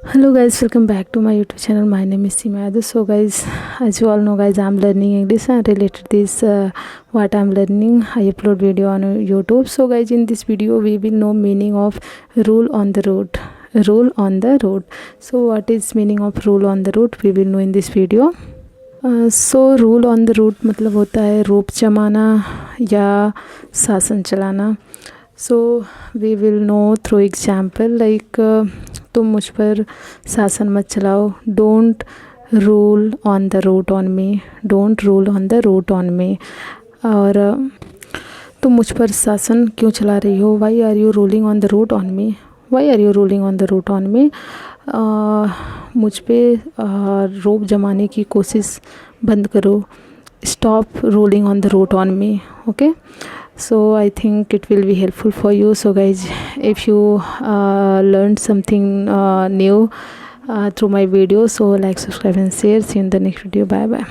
Hello guys, welcome back to my YouTube channel. My name is Simad. So guys, as you all know guys, I'm learning English and related this what I'm learning, I upload video on YouTube. So guys, in this video we will know meaning of rule on the road. Rule on the road. So what is meaning of rule on the road, we will know in this video. So rule on the root मतलब होता है रोप जमाना या शासन चलाना. So we will know through example like तुम मुझ पर शासन मत चलाओ. Don't rule on the root on me. Don't rule on the root on me. और तुम मुझ पर शासन क्यों चला रही हो. Why are you ruling on the root on me. Why are you ruling on the root on मी. मुझ पे रोप जमाने की कोशिश बंद करो. Stop ruling on the root on me. Okay, so I think it will be helpful for you. So guys, if you learned something new through my video, so like, subscribe and share. See you in the next video. Bye bye.